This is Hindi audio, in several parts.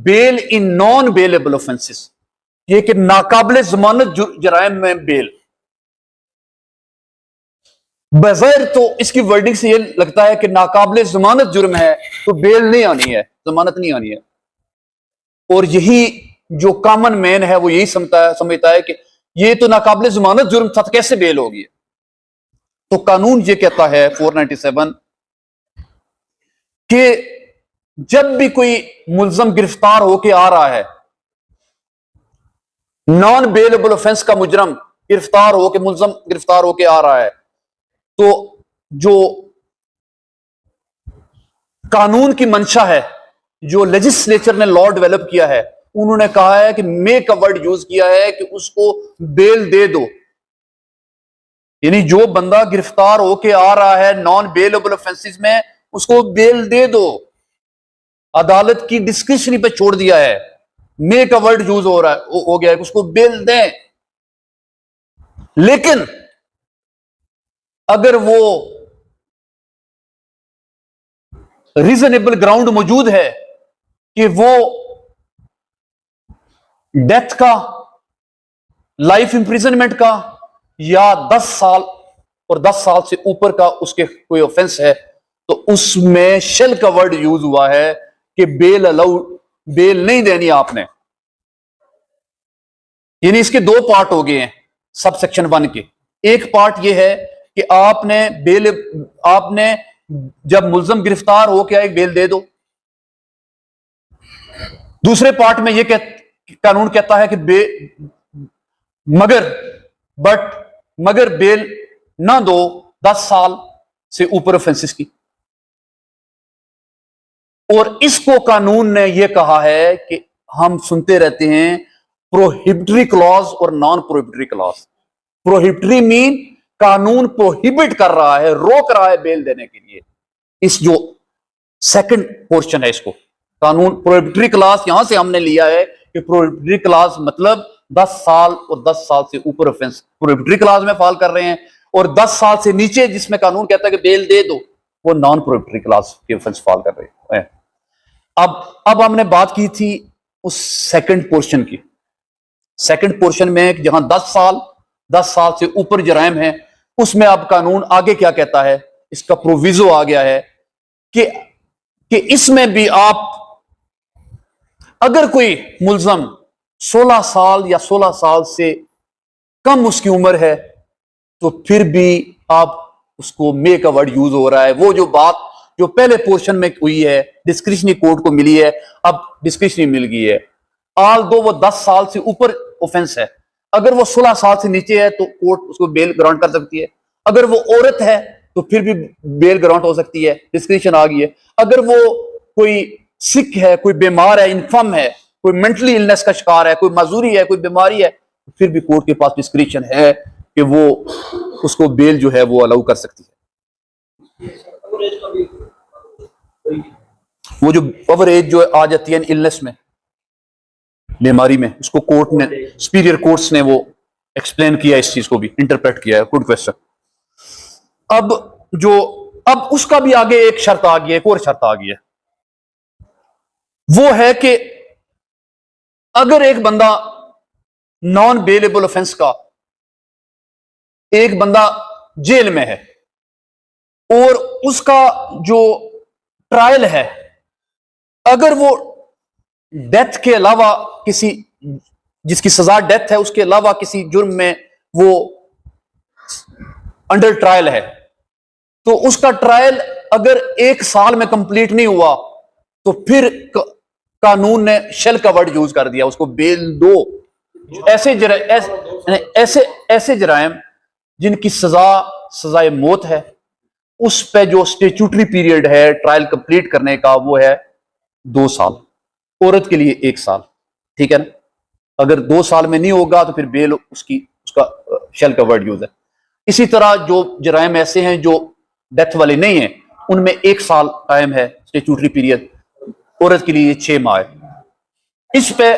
Bell in non bailable offences, ये कि नाकाबिल जमानत जराइम में बेल। बज़ाहिर तो इसकी वर्डिंग से ये लगता है कि नाकाबिल जमानत जुर्म है तो बेल नहीं आनी है, जमानत नहीं आनी है। और यही जो कॉमन मैन है वो यही समझता है कि ये तो नाकाबिल जमानत जुर्म था, कैसे बेल होगी। तो कानून ये कहता है 497 कि जब भी कोई मुल्जम गिरफ्तार होके आ रहा है, नॉन बेलेबल ऑफेंस का मुजरम गिरफ्तार होके मुल्जम गिरफ्तार होके आ रहा है, तो जो कानून की मंशा है, जो लेजिस्लेचर ने लॉ डेवलप किया है, उन्होंने कहा है कि मेक का वर्ड यूज किया है कि उसको बेल दे दो। यानी जो बंदा गिरफ्तार होके आ रहा है नॉन बेलेबल ऑफेंसेस में, उसको बेल दे दो। अदालत की डिस्क्रिप्शन पे छोड़ दिया है, मेक का वर्ड यूज हो रहा है, हो गया है, उसको बेल दें। लेकिन अगर वो रीजनेबल ग्राउंड मौजूद है कि वो डेथ का, लाइफ इंप्रिजनमेंट का या 10 साल और 10 साल से ऊपर का उसके कोई ऑफेंस है, तो उसमें शेल का वर्ड यूज हुआ है कि बेल अलाउ, बेल नहीं देनी आपने। यानी इसके दो पार्ट हो गए हैं सब सेक्शन 1 के। एक पार्ट यह है कि आपने जब मुल्जम गिरफ्तार हो क्या एक बेल दे दो। दूसरे पार्ट में यह कानून कहता है कि मगर बेल ना दो 10 साल से ऊपर ऑफेंसेस की। और इसको कानून ने यह कहा है कि हम सुनते रहते हैं प्रोहिबिटरी क्लॉज और non prohibitory clause. Prohibitory mean कानून प्रोहिबिट कर रहा है, रोक रहा है बेल देने के लिए। इस जो सेकंड पोर्शन है इसको कानून प्रोहिबिटरी क्लॉज, यहां से हमने लिया है कि प्रोहिबिटरी क्लॉज मतलब 10 साल और 10 साल से ऊपर ऑफेंस प्रोहिबिटरी क्लॉज में फॉल कर रहे हैं, और 10 साल से नीचे जिसमें कानून कहता है कि बेल दे दो, वो नॉन प्रोहिबिटरी क्लॉज के ऑफेंस फॉल कर रहे हैं। अब हमने बात की थी उस सेकंड पोर्शन की। सेकंड पोर्शन में जहां 10 साल से ऊपर जराइम है, उसमें अब कानून आगे क्या कहता है, इसका प्रोविजो आ गया है कि इसमें भी आप अगर कोई मुल्जम 16 साल या 16 साल से कम उसकी उम्र है, तो फिर भी आप उसको मेक अ वर्ड यूज हो रहा है। वो जो बात जो पहले पोर्शन में हुई है डिस्क्रिशनरी कोर्ट को मिली है, अब डिस्क्रिशनरी मिल गई है। आल दो वो 10 साल से ऊपर ऑफेंस है, अगर वो 16 साल से नीचे है तो कोर्ट उसको बेल ग्रांट कर सकती है। अगर वो औरत है तो फिर भी बेल ग्रांट हो सकती है, डिस्क्रिशन आ गई है। अगर वो कोई सिक है, कोई बीमार है, इन्फर्म है, कोई मेंटली इलनेस का शिकार है, कोई मजूरी है, कोई बीमारी है, तो फिर भी कोर्ट के पास डिस्क्रिशन है कि वो उसको बेल जो है वो अलाउ कर सकती है। वो जो ओवर एज जो आ जाती है इलनेस में, बीमारी में, उसको कोर्ट ने, सुपीरियर कोर्ट्स ने वो एक्सप्लेन किया, इस चीज को भी इंटरप्रेट किया है। Good question. अब उसका भी आगे एक शर्त आ गई है, एक और शर्त आ गई है। वो है कि अगर एक बंदा नॉन बेलेबल ऑफेंस का, एक बंदा जेल में है और उसका जो ट्रायल है, अगर वो डेथ के अलावा किसी, जिसकी सजा डेथ है, उसके अलावा किसी जुर्म में वो अंडर ट्रायल है, तो उसका ट्रायल अगर 1 साल में कंप्लीट नहीं हुआ, तो फिर कानून ने शेल का वर्ड यूज कर दिया, उसको बेल दो। ऐसे जराइम जिनकी सजाए मौत है, उस पे जो स्टेचुटरी पीरियड है ट्रायल कंप्लीट करने का, वो है 2 साल। औरत के लिए 1 साल, ठीक है ना। अगर 2 साल में नहीं होगा तो फिर बेल उसका शेल का वर्ड यूज है। इसी तरह जो जराइम ऐसे हैं जो डेथ वाले नहीं है, उनमें 1 साल टाइम है स्टेचुटरी पीरियड, औरत के लिए 6 माह है। इस पे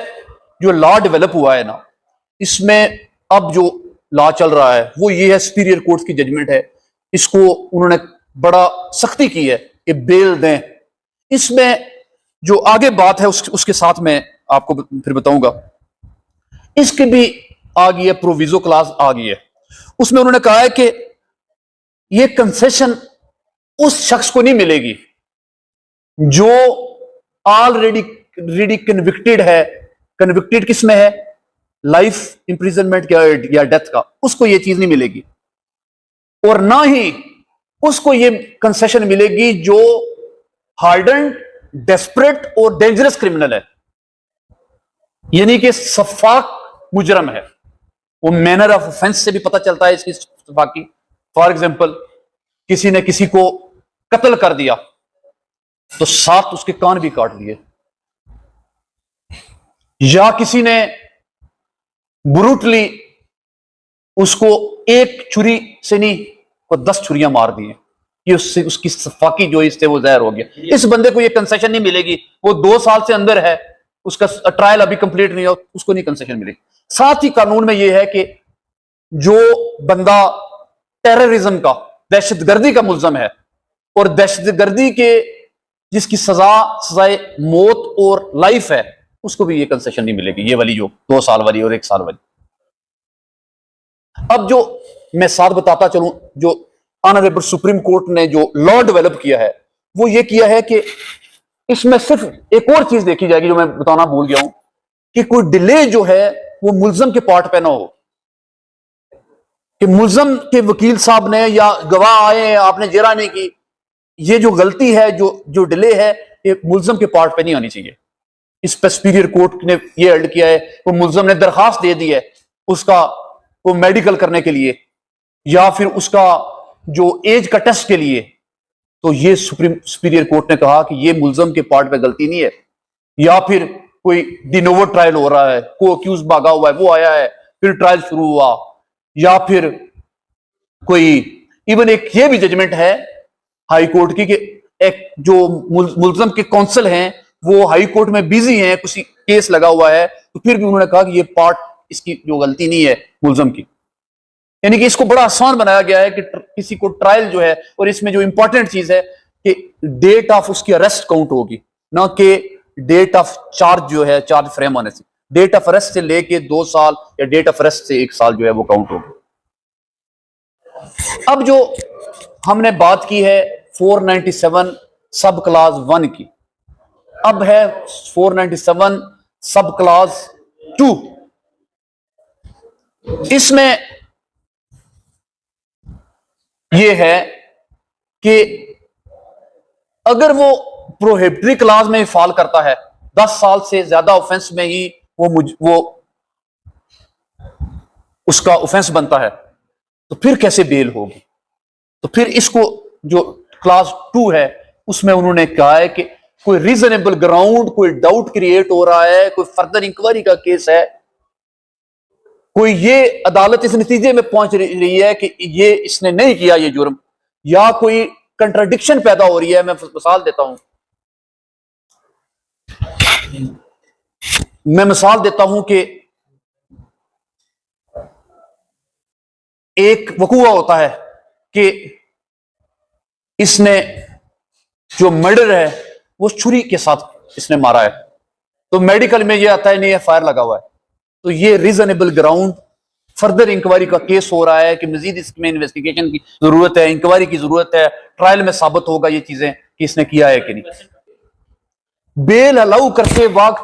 जो लॉ डेवलप हुआ है ना, इसमें अब जो लॉ चल रहा है वो ये है, सुपीरियर कोर्ट की जजमेंट है, इसको उन्होंने बड़ा सख्ती की है कि बेल दें। इसमें जो आगे बात है उसके साथ मैं आपको फिर बताऊंगा। इसकी भी आ गई है, प्रोविजो क्लास आ गई है। उसमें उन्होंने कहा है कि ये कंसेशन उस शख्स को नहीं मिलेगी जो ऑलरेडी कन्विक्टेड है। कन्विक्टेड किसमें है? लाइफ इंप्रिजनमेंट या डेथ का, उसको ये चीज नहीं मिलेगी। और ना ही उसको ये कंसेशन मिलेगी जो हार्डन, डेस्परेट और डेंजरस क्रिमिनल है, यानी कि सफाक मुजरम है। वो मैनर ऑफ ऑफेंस से भी पता चलता है इसकी सफाकी। फॉर एग्जाम्पल, किसी ने किसी को कत्ल कर दिया तो साथ उसके कान भी काट दिए, या किसी ने ब्रूटली उसको एक छुरी से नहीं को 10 छुरियां मार दी, ये उससे उसकी सफाकी जो इससे वो ज़ाहिर हो गया। इस बंदे को ये कंसेशन नहीं मिलेगी, वो 2 साल से अंदर है, उसका ट्रायल अभी कंप्लीट नहीं हो, उसको नहीं कंसेशन मिलेगी। साथ ही कानून में ये है कि जो बंदा टेररिज्म का, दहशतगर्दी का मुल्जम है और दहशतगर्दी के जिसकी सजाए मौत और लाइफ है, उसको भी ये कंसेशन नहीं मिलेगी, ये वाली जो 2 साल वाली और 1 साल वाली। अब जो मैं साथ बताता चलूं, जो ऑनरेबल सुप्रीम कोर्ट ने जो लॉ डेवलप किया है, वो ये किया है कि इसमें सिर्फ एक और चीज देखी जाएगी जो मैं बताना भूल गया हूं, कि कोई डिले जो है वो मुल्जम के पार्ट पे ना हो, कि मुल्जम के वकील साहब ने या गवाह आए, आपने जेरा नहीं की, ये जो गलती है, जो डिले है, ये मुल्जम के पार्ट पे नहीं आनी चाहिए। इस पर सुपीरियर कोर्ट ने ये हल्ड किया है, वो मुल्जम ने दरखास्त दे दी है उसका वो मेडिकल करने के लिए या फिर उसका जो एज का टेस्ट के लिए, तो ये सुपीरियर कोर्ट ने कहा कि ये मुल्जम के पार्ट पे गलती नहीं है। या फिर कोई डिनोवो ट्रायल हो रहा है, को अक्यूज भागा हुआ है, वो आया है, फिर ट्रायल शुरू हुआ, या फिर कोई इवन एक ये भी जजमेंट है हाई कोर्ट की कि एक जो मुल्जम के काउंसिल हैं वो हाई कोर्ट में बिजी हैं, कुछ केस लगा हुआ है, तो फिर भी उन्होंने कहा कि ये पार्ट, इसकी जो गलती नहीं है मुल्जम की। यानी कि इसको बड़ा आसान बनाया गया है कि किसी को ट्रायल जो है, और इसमें जो इंपॉर्टेंट चीज है कि डेट ऑफ उसकी अरेस्ट काउंट होगी, ना कि डेट ऑफ चार्ज जो है, चार्ज फ्रेम होने से, डेट ऑफ अरेस्ट से लेके 2 साल या डेट ऑफ अरेस्ट से 1 साल जो है वो काउंट होगी। अब जो हमने बात की है 497 सब क्लास 1 की, अब है 497 सब क्लास 2। इसमें यह है कि अगर वो प्रोहिबिटरी क्लास में फॉल करता है, 10 साल से ज्यादा ऑफेंस में ही वो उसका ऑफेंस बनता है, तो फिर कैसे बेल होगी? तो फिर इसको जो क्लास 2 है उसमें उन्होंने कहा है कि कोई रीजनेबल ग्राउंड, कोई डाउट क्रिएट हो रहा है, कोई फर्दर इंक्वायरी का केस है, कोई ये अदालत इस नतीजे में पहुंच रही है कि ये इसने नहीं किया ये जुर्म, या कोई कंट्राडिक्शन पैदा हो रही है। मैं मिसाल देता हूं, कि एक वकूआ होता है कि इसने जो मर्डर है वो छुरी के साथ इसने मारा है, तो मेडिकल में ये आता है नहीं, फायर लगा हुआ है, तो ये रीजनेबल ग्राउंड, फर्दर इंक्वायरी का केस हो रहा है कि मजीद इसमें इन्वेस्टिगेशन की जरूरत है, इंक्वायरी की जरूरत है, ट्रायल में साबित होगा ये चीजें कि इसने किया है कि नहीं। बेल अलाउ करते वक्त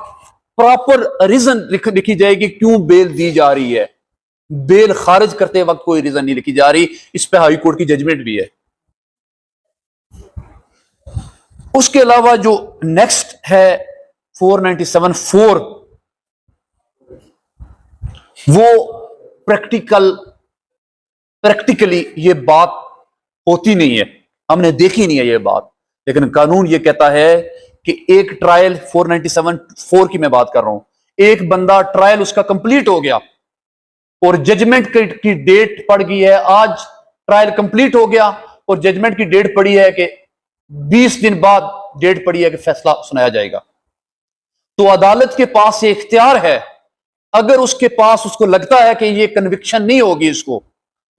प्रॉपर रीजन लिखी जाएगी क्यों बेल दी जा रही है। बेल खारिज करते वक्त कोई रीजन नहीं लिखी जा रही, इस पे हाई कोर्ट की जजमेंट भी है। उसके अलावा जो नेक्स्ट है 497(4), वो प्रैक्टिकली ये बात होती नहीं है, हमने देखी नहीं है ये बात, लेकिन कानून ये कहता है कि एक ट्रायल 497(4) की मैं बात कर रहा हूं, एक बंदा ट्रायल उसका कंप्लीट हो गया और जजमेंट की डेट पड़ गई है, आज ट्रायल कंप्लीट हो गया और जजमेंट की डेट पड़ी है कि 20 दिन बाद डेट पड़ी है कि फैसला सुनाया जाएगा, तो अदालत के पास ये इख्तियार है, अगर उसके पास उसको लगता है कि ये कन्विक्शन नहीं होगी इसको,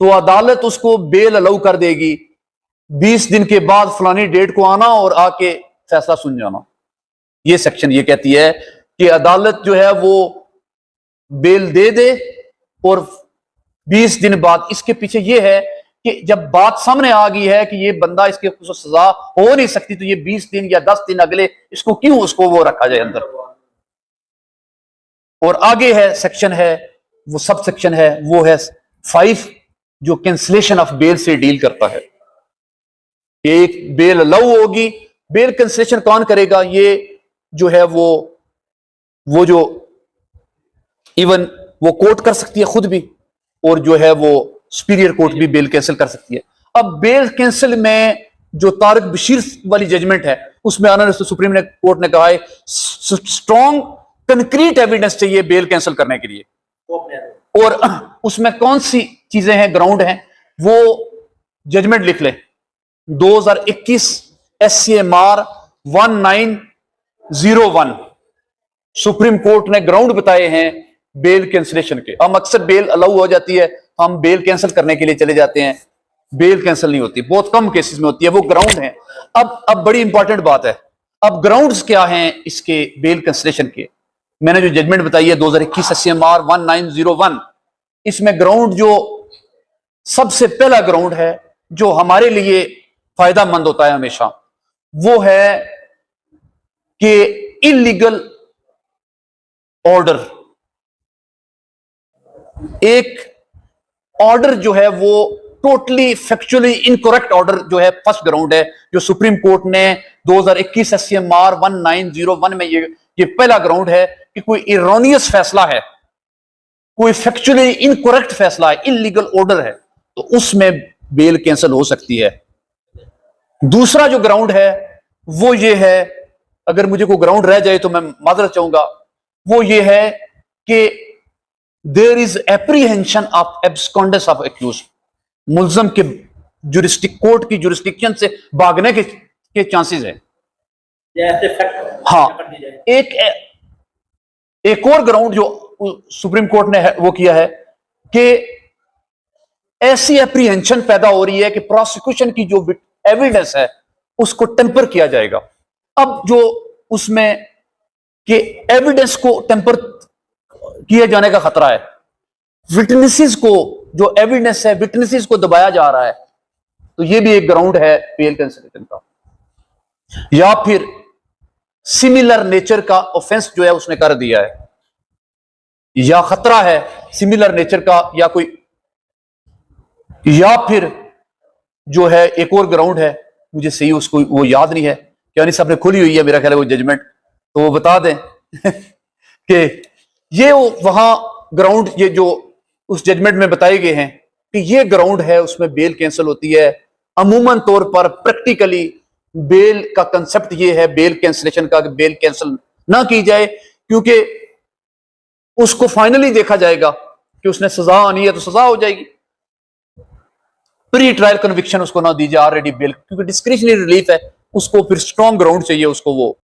तो अदालत उसको बेल अलाउ कर देगी, 20 दिन के बाद फलानी डेट को आना और आके फैसला सुन जाना। ये सेक्शन ये कहती है कि अदालत जो है वो बेल दे दे और 20 दिन बाद, इसके पीछे ये है कि जब बात सामने आ गई है कि ये बंदा, इसके सजा हो नहीं सकती, तो ये 20 दिन या 10 दिन अगले इसको क्यों उसको वो रखा जाए अंदर। और आगे है सेक्शन है, वो सब सेक्शन है, वो है 5 जो कैंसिलेशन ऑफ बेल से डील करता है। एक बेल अलाउ होगी, बेल कैंसिलेशन कौन करेगा, ये जो है वो जो इवन वो कोर्ट कर सकती है खुद भी, और जो है वो सुपीरियर कोर्ट भी बेल कैंसिल कर सकती है। अब बेल कैंसिल में जो तारिक बशीर वाली जजमेंट है उसमें ऑनरेबल सुप्रीम कोर्ट ने कहा है स्ट्रॉन्ग कंक्रीट एविडेंस चाहिए बेल कैंसिल करने के लिए, और उसमें कौन सी चीजें हैं, ग्राउंड हैं, वो जजमेंट लिख लें। 2021 SCMR 1901 सुप्रीम कोर्ट ने ग्राउंड बताए हैं बेल कैंसिलेशन के। हम अक्सर बेल अलाउ हो जाती है, हम बेल कैंसिल करने के लिए चले जाते हैं, बेल कैंसिल नहीं होती, बहुत कम केसेस में होती है, वो ग्राउंड है। अब बड़ी इंपॉर्टेंट बात है, अब ग्राउंड्स क्या हैं इसके बेल कैंसिलेशन के। मैंने जो जजमेंट बताई है 2021 SCMR 1901, इसमें ग्राउंड जो सबसे पहला ग्राउंड है जो हमारे लिए फायदा मंद होता है हमेशा, वो है कि इलीगल ऑर्डर। एक ऑर्डर जो है वो टोटली फैक्चुअली इनकरेक्ट ऑर्डर जो है, फर्स्ट ग्राउंड है जो सुप्रीम कोर्ट ने 2021 SCMR 1901 में ये पहला ग्राउंड है कि कोई इरोनियस फैसला है, कोई फैक्चुअली इनकरेक्ट फैसला है, इलीगल ऑर्डर है, तो उसमें बेल कैंसिल हो सकती है। दूसरा जो ग्राउंड है वो ये है, अगर मुझे कोई ग्राउंड रह जाए तो मैं माजरत चाहूंगा, वो ये है कि there is apprehension of abscondence of accuse, मुल्जम के कोर्ट की जुरिस्डिक्शन से भागने के चांसेस है। हाँ, एक और ग्राउंड जो सुप्रीम कोर्ट ने वो किया है कि ऐसी एप्रीहेंशन पैदा हो रही है कि प्रोसिक्यूशन की जो एविडेंस है उसको टेम्पर किया जाएगा। अब जो उसमें कि एविडेंस को टेम्पर किए जाने का खतरा है, विटनेसेस को, जो एविडेंस है विटनेसेस को दबाया जा रहा है, तो ये भी एक ग्राउंड है बेल कैंसिलेशन का। या फिर सिमिलर नेचर का ऑफेंस जो है उसने कर दिया है, या खतरा है सिमिलर नेचर का, या कोई, या फिर जो है एक और ग्राउंड है, मुझे सही उसको वो याद नहीं है, यानी सबने खुली हुई है मेरा ख्याल है वो जजमेंट, तो वो बता दें कि ये वहां ग्राउंड, ये जो उस जजमेंट में बताए गए हैं कि ये ग्राउंड है, उसमें बेल कैंसिल होती है। अमूमन तौर पर प्रैक्टिकली बेल का कंसेप्ट ये है, बेल कैंसिलेशन का, बेल कैंसिल ना की जाए, क्योंकि उसको फाइनली देखा जाएगा कि उसने सजा आनी है तो सजा हो जाएगी, प्री ट्रायल कन्विक्शन उसको ना दी जाए ऑलरेडी बेल, क्योंकि डिस्क्रिशनरी रिलीफ है, उसको फिर स्ट्रॉन्ग ग्राउंड चाहिए उसको वो